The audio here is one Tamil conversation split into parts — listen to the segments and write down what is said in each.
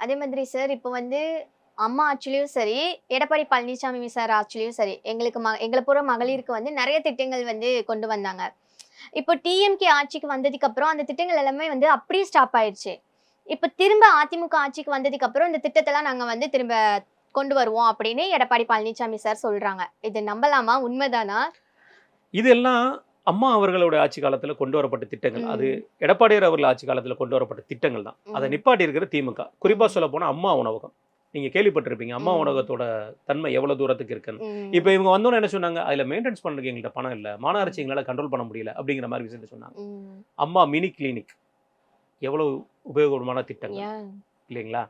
அதே மாதிரி சார் இப்போ வந்து அம்மா ஆட்சிலயும் சரி, எடப்பாடி பழனிசாமி சார் ஆட்சிலயும் சரி, எங்களுக்கு எங்கள போற மகளிருக்கு வந்து நெறைய திட்டங்கள் வந்து கொண்டு வந்தாங்க. இப்போ டிஎம்கே ஆட்சிக்கு வந்ததுக்கு அப்புறம் அந்த திட்டங்கள் எல்லாமே வந்து அப்படியே ஸ்டாப் ஆயிடுச்சு. இப்ப திரும்ப அதிமுக ஆட்சிக்கு வந்ததுக்கு அப்புறம் இந்த திட்டத்தெல்லாம் நாங்க வந்து திரும்ப கொண்டு வருவோம் அப்படின்னு எடப்பாடி பழனிசாமி சார் சொல்றாங்க. இது நம்பலாமா? உண்மைதானா? இதெல்லாம் அம்மா அவர்களோட ஆட்சி காலத்துல கொண்டு வரப்பட்ட திட்டங்கள். அது ம். எடப்பாடியார் அவர்கள் ஆட்சி காலத்துல கொண்டு வரப்பட்ட திட்டங்கள் தான். அத ம். நிப்பாட்டி இருக்கிறது திமுக. குறிப்பா ம். சொல்லப்போனா அம்மா உணவகம். நீங்க கேள்விப்பட்டிருப்பீங்க. அம்மா ம். உணவகத்தோட தன்மை எவ்வளவு தூரத்துக்கு இருக்குன்னு. இப்ப ம். இவங்க வந்தோனே என்ன சொன்னாங்க? அதுல மெயின்டனன்ஸ் பண்றதுக்கு எங்கள்ட்ட பணம் இல்ல. மாநகராட்சி ம். எங்களால கண்ட்ரோல் பண்ண முடியல. அப்படிங்கிற மாரி விஷயத்த சொன்னாங்க. ம். அம்மா மினி கிளினிக் எவ்வளவு உபயோகமான திட்டங்கள் யாஹ்! இல்லைங்களா?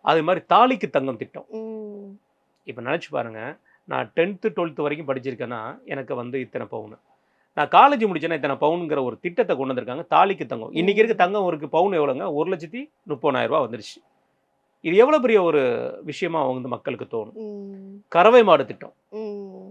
அது மாரி தாலிக்கு தங்கம் திட்டம். ம். இப்ப நெனச்சு பாருங்க. நான் 10த், 12த் வரைக்கும் படிச்சிருக்கேன்னா, எனக்கு வந்து இத்தன பவுனு. நான் காலேஜ் முடிச்சேன்னா இத்தன பவுனுங்கிற ஒரு திட்டத்த கொண்டு வந்திருக்காங்க. தாலிக்கு தங்கம். இன்னைக்கு இருக்க ம். தங்கம் ஒரு பவுன் எவ்வளோங்க? ரூ. 1,30,000 வந்துருச்சு. இது எவ்வளோ பெரிய ஒரு விஷயமா வந்து மக்களுக்கு தோணும். ம். கறவை மாடு திட்டம். ம்.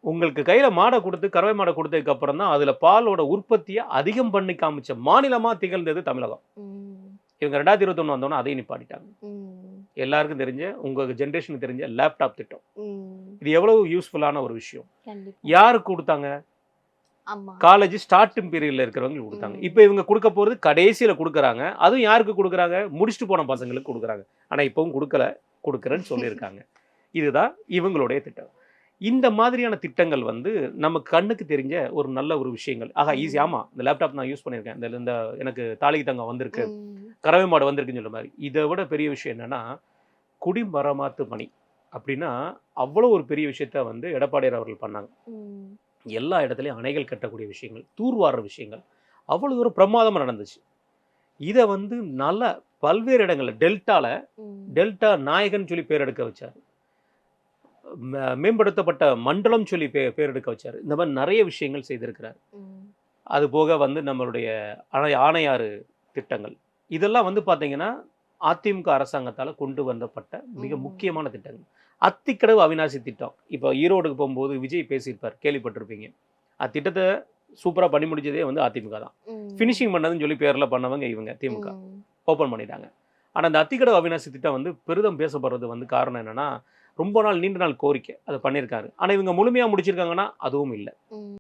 உங்களுக்கு கையில மாட குடுத்து, கறவை மாட குடுத்ததுக்கு அப்புறம் தான், அதுல பாலோட உற்பத்திய அதிகம் பண்ணி காமிச்ச மாநிலமா திகழ்ந்தது தமிழகம். ம். இவங்க 2021 வந்தோனே அதையும் நிப்பாட்டிட்டாங்க. ம். எல்லாருக்கும் தெரிஞ்ச, உங்க ஜெனரேஷனுக்கு தெரிஞ்ச லேப்டாப் திட்டம். ம். இது எவ்வளவு யூஸ்ஃபுல்லான ஒரு விஷயம். கண்டிப்பா. யாருக்கு குடுத்தாங்க? ஆமா. காலேஜ் ஸ்டார்டிங் பீரியட்ல இருக்கிறவங்களுக்கு குடுத்தாங்க. ம். இப்ப இவங்க குடுக்க போறது கடைசியில குடுக்குறாங்க. அதுவும் யாருக்கு குடுக்குறாங்க? முடிச்சுட்டு போன பசங்களுக்கு குடுக்குறாங்க. ஆனா இப்பவும் குடுக்கல. குடுக்குறேன்னு சொல்லியிருக்காங்க. இதுதான் இவங்களுடைய திட்டம். இந்த மாதிரியான திட்டங்கள் வந்து நமக்கு கண்ணுக்கு தெரிஞ்ச ஒரு நல்ல ஒரு விஷயங்கள். ஆஹா ஈஸி ம். ஆமா. இந்த லேப்டாப் நான் யூஸ் பண்ணியிருக்கேன். இந்த இந்த எனக்கு தாலிக்கு தங்கம் வந்திருக்கு. ம். கறவை மாடு வந்திருக்குன்னு சொல்ற மாரி. இத விட பெரிய விஷயம் என்னன்னா, குடிமராமத்து பணி. அப்டின்னா, அவ்வளோ ஒரு பெரிய விஷயத்த வந்து எடப்பாடியார் அவர்கள் பண்ணாங்க. ம். எல்லா இடத்துலயும் அணைகள் கட்டக்கூடிய விஷயங்கள், தூர்வார்ற விஷயங்கள், அவ்வளோ ஒரு பிரமாதமா நடந்துச்சு. இத வந்து நல்ல பல்வேறு இடங்கள்ல டெல்டால, ம். டெல்டா நாயகன் சொல்லி பேர் எடுக்க வச்சாரு. மேம்படுத்தப்பட்ட மண்டலம் சொல்லி பேர் எடுக்க வச்சாரு. இந்த மாரி நெறைய விஷயங்கள் செய்திருக்கிறார். ம். அது போக வந்து நம்மளுடைய ஆணையாறு திட்டங்கள். இதெல்லாம் வந்து பார்த்தீங்கன்னா, அதிமுக அரசாங்கத்தால கொண்டு வந்தப்பட்ட மிக ம். முக்கியமான திட்டங்கள். அத்திக்கடவு அவிநாசி திட்டம். இப்ப ஈரோடுக்கு போம்போது விஜய் பேசியிருப்பார். கேள்விப்பட்டிருப்பீங்க. அத்திட்டத்த சூப்பரா பண்ணி முடிச்சதே வந்து அதிமுக தான். ம். ஃபினிஷிங் பண்ணதுன்னு சொல்லி பேர்ல பண்ணவங்க இவங்க திமுக. ம். ஓப்பன் பண்ணிட்டாங்க. ஆனா, இந்த அத்திக்கடவு அவிநாசி திட்டம் வந்து பெரிதும் பேசப்படுறது வந்து காரணம் என்னன்னா, ரொம்ப நாள் நீண்ட நாள் கோரிக்கை. அத பண்ணியிருக்காரு. ஆனா, இவங்க முழுமையா முடிச்சிருக்காங்கன்னா, அதுவும் இல்ல. ம்.